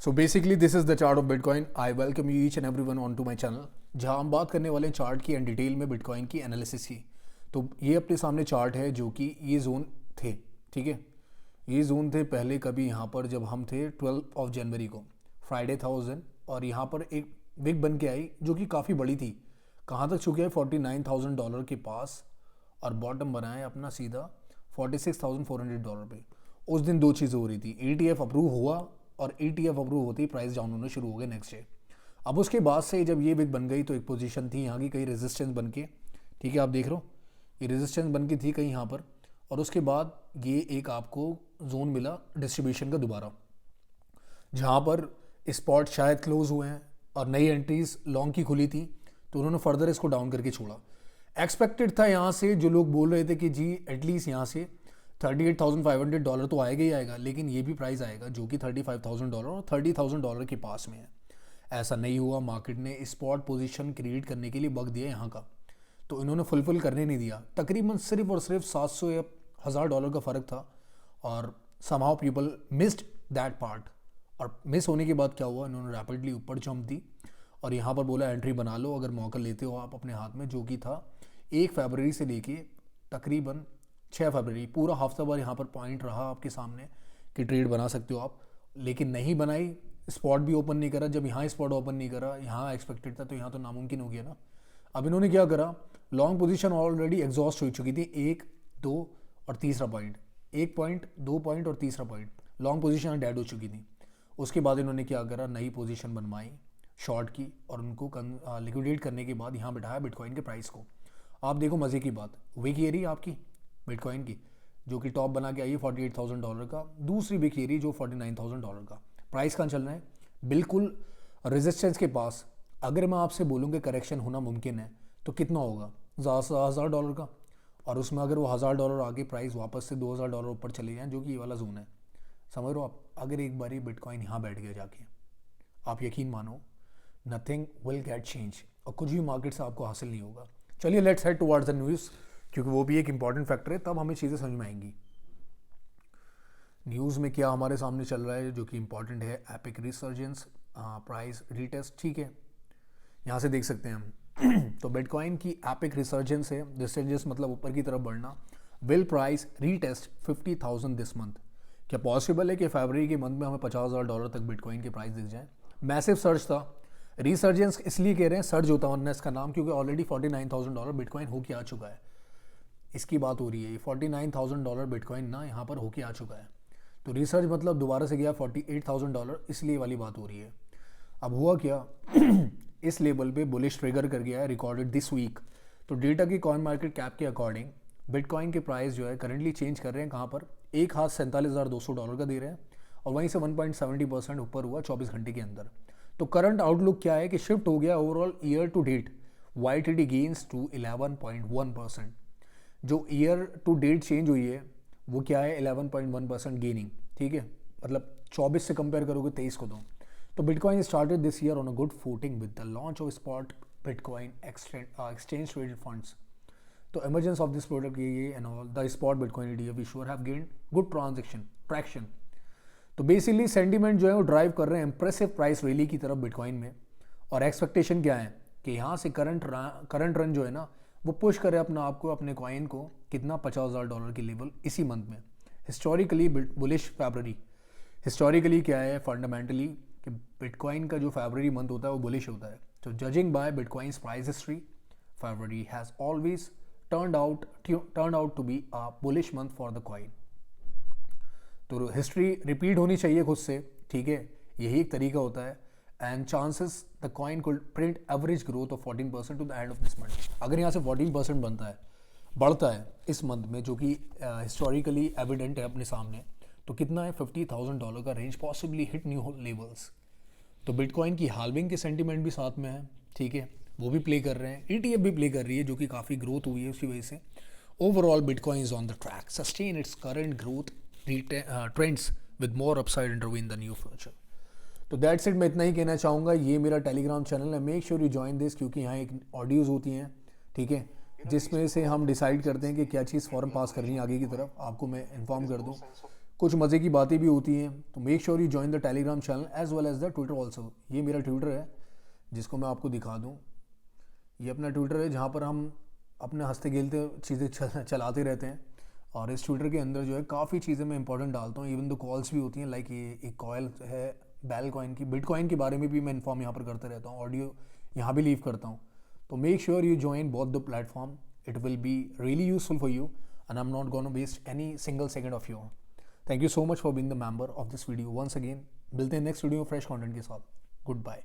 So basically this is the chart of bitcoin. I welcome you each and every one on to my channel, जहाँ हम बात करने वाले हैं chart की एंड डिटेल में बिटकॉइन की एनालिसिस की। तो ये अपने सामने चार्ट है जो कि ये जोन थे, ठीक है। ये जोन थे पहले कभी यहाँ पर जब हम थे 12 ऑफ जनवरी को, फ्राइडे था उस दिन, और यहाँ पर एक विग बन के आई जो कि काफ़ी बड़ी थी। कहाँ तक चुके हैं? $49,000 के पास, और बॉटम बनाए अपना सीधा $46,400 पे। उस दिन दो चीज़ें हो रही थी, ETF अप्रूव हुआ और ETF अप्रूव होते ही प्राइस डाउन होना शुरू हो गए नेक्स्ट डे। अब उसके बाद से जब ये विग बन गई तो एक पोजीशन थी यहाँ की कहीं रेजिस्टेंस बन के, ठीक है, आप देख रहे हो ये रेजिस्टेंस बन के थी कहीं यहाँ पर, और उसके बाद ये एक आपको जोन मिला डिस्ट्रीब्यूशन का दोबारा, जहाँ पर स्पॉट शायद क्लोज हुए हैं और नई एंट्रीज लॉन्ग की खुली थी, तो उन्होंने फर्दर इसको डाउन करके छोड़ा। एक्सपेक्टेड था यहाँ से, जो लोग बोल रहे थे कि जी एटलीस्ट यहाँ से $38,500 तो आएगा ही आएगा, लेकिन ये भी प्राइस आएगा जो कि $35,000 और $30,000 के पास में है। ऐसा नहीं हुआ। मार्केट ने स्पॉट पोजीशन क्रिएट करने के लिए वक्त दिया यहाँ का, तो इन्होंने फुलफिल करने नहीं दिया। तकरीबन सिर्फ और सिर्फ 700 या $1,000 का फ़र्क था, और somehow people missed that part. और मिस होने के बाद क्या हुआ, इन्होंने रैपिडली ऊपर जंप दी और यहाँ पर बोला एंट्री बना लो अगर मौका लेते हो आप अपने हाथ में, जो कि था 1 फरवरी से लेके तकरीबन 6 फरवरी, पूरा हफ्ता भर यहाँ पर पॉइंट रहा आपके सामने कि ट्रेड बना सकते हो आप, लेकिन नहीं बनाई। स्पॉट भी ओपन नहीं करा। जब यहाँ स्पॉट ओपन नहीं करा, यहाँ एक्सपेक्टेड था, तो यहाँ तो नामुमकिन हो गया ना। अब इन्होंने क्या करा, लॉन्ग पोजीशन ऑलरेडी एग्जॉस्ट हो चुकी थी, 1, 2 और तीसरा पॉइंट, 1 पॉइंट, 2 पॉइंट और तीसरा पॉइंट, लॉन्ग पोजीशन डेड हो चुकी थी। उसके बाद इन्होंने क्या करा, नई पोजीशन बनवाई शॉर्ट की, और उनको लिक्विडेट करने के बाद यहाँ बिठाया बिटकॉइन के प्राइस को। आप देखो मज़े की बात, विक ये रही आपकी बिटकॉइन की, जो कि टॉप बना के आई है $48,000 का। दूसरी विक ये रही जो $49,000 का। प्राइस कहाँ चल रहा है? बिल्कुल रेजिस्टेंस के पास। अगर मैं आपसे बोलूँ कि करेक्शन होना मुमकिन है तो कितना होगा? $1,000 का, और उसमें अगर वो $1,000 आगे प्राइस वापस से $2,000 ऊपर चले जाएँ, जो कि ये वाला जोन है, समझ रहे हो आप। अगर एक बारी बिटकॉइन यहाँ बैठ गया जाके, आप यकीन मानो नथिंग विल गेट चेंज, और कुछ भी मार्केट से आपको हासिल नहीं होगा। चलिए let's head towards the news, क्योंकि वो भी एक इंपॉर्टेंट फैक्टर है, तब हमें चीज़ें समझ में आएंगी। न्यूज़ में क्या हमारे सामने चल रहा है जो कि इंपॉर्टेंट है? एपिक रिसर्जेंस, प्राइस रीटेस्ट, ठीक है, यहाँ से देख सकते हैं हम। तो बिटकॉइन की एपिक रिसर्जेंस है, रिसर्जेंस मतलब ऊपर की तरफ बढ़ना। Will price retest 50,000 this month. क्या पॉसिबल है कि फरवरी के मंथ में हमें $50,000 तक बिटकॉइन के प्राइस दिख जाए? मैसिव सर्च था। रिसर्जेंस इसलिए कह रहे हैं, सर्ज होता है इसका नाम, क्योंकि ऑलरेडी $49,000 बिटकॉइन होके आ चुका है। इसकी बात हो रही है, $49,000 बिटकॉइन ना यहाँ पर होके आ चुका है, तो रिसर्च मतलब दोबारा से गया $48,000, इसलिए वाली बात हो रही है। अब हुआ क्या, इस लेवल पे बुलिश ट्रिगर कर गया है, रिकॉर्डेड दिस वीक। तो डेटा की कॉइन मार्केट कैप के अकॉर्डिंग बिटकॉइन के प्राइस जो है करंटली चेंज कर रहे हैं कहाँ पर, एक हाथ $47,200 का दे रहे हैं, और वहीं से 1.70% ऊपर हुआ 24 घंटे के अंदर। तो करंट आउटलुक क्या है कि शिफ्ट हो गया overall year to date YTD gains to 11.1%। जो ईयर टू डेट चेंज हुई है वो क्या है? 11.1% गेनिंग, ठीक है, मतलब 24 से कंपेयर करोगे 23 को। तो bitcoin started this year on a good footing with the launch of spot bitcoin exchange traded funds. तो emergence of this product ये and all the spot Bitcoin ETF issuer have gained good traction। तो basically sentiment जो है वो drive कर रहे हैं impressive price rally की तरफ बिटकॉइन में, और एक्सपेक्टेशन क्या है कि यहाँ से करंट रन जो है ना वो पुश करे अपना आपको, अपने कॉइन को, कितना $50,000 की लेवल इसी मंथ में। हिस्टोरिकली बुलिश फरवरी, हिस्टोरिकली क्या है फंडामेंटली कि बिटकॉइन का जो फरवरी मंथ होता है वो बुलिश होता है। तो judging by bitcoin's price history, February has always turned out to be a bullish month for the coin। तो हिस्ट्री रिपीट होनी चाहिए खुद से, ठीक है, यही एक तरीका होता है। And chances the coin could print average growth of 14% to the end of this month. अगर यहाँ से 14% बनता है, बढ़ता है इस मंथ में, जो कि हिस्टोरिकली एविडेंट है अपने सामने, तो कितना है? $50,000 का range possibly hit new levels. तो बिटकॉइन की हाल्विंग के सेंटीमेंट भी साथ में है, ठीक है, वो भी प्ले कर रहे हैं, ETF भी प्ले कर रही है, जो कि काफ़ी ग्रोथ हुई है उसकी वजह से। Overall bitcoin is on the track sustain its current growth trends with more upside interview in the new future. तो दैट्स इट, मैं इतना ही कहना चाहूँगा। ये मेरा टेलीग्राम चैनल है, make sure you join this, क्योंकि यहाँ एक ऑडियोज़ होती हैं, ठीक है, जिसमें से हम डिसाइड करते हैं कि क्या चीज़ फॉर्म पास करनी है आगे की तरफ, आपको मैं इन्फॉर्म कर दूँ। कुछ मज़े की बातें भी होती हैं। तो make sure you join the Telegram channel as well as the Twitter also. ये मेरा ट्विटर है जिसको मैं आपको दिखा दूँ। ये अपना ट्विटर है जहाँ पर हम अपने हंसते खेलते चीज़ें चलाते रहते हैं। और इस ट्विटर के अंदर जो है काफ़ी चीज़ें मैं इंपॉर्टेंट डालता हूँ, इवन दो कॉल्स भी होती हैं। लाइक ये एक कॉल है बैल कॉइन की, बिटकॉइन के बारे में भी मैं इन्फॉर्म यहाँ पर करते रहता हूँ, ऑडियो यहाँ भी लीव करता हूँ। तो make sure you join both the platform, it will be really useful for you and I am not gonna waste any single second of your. Thank you so much for being the member of this video once again. मिलते हैं next video में fresh content के साथ। Good bye.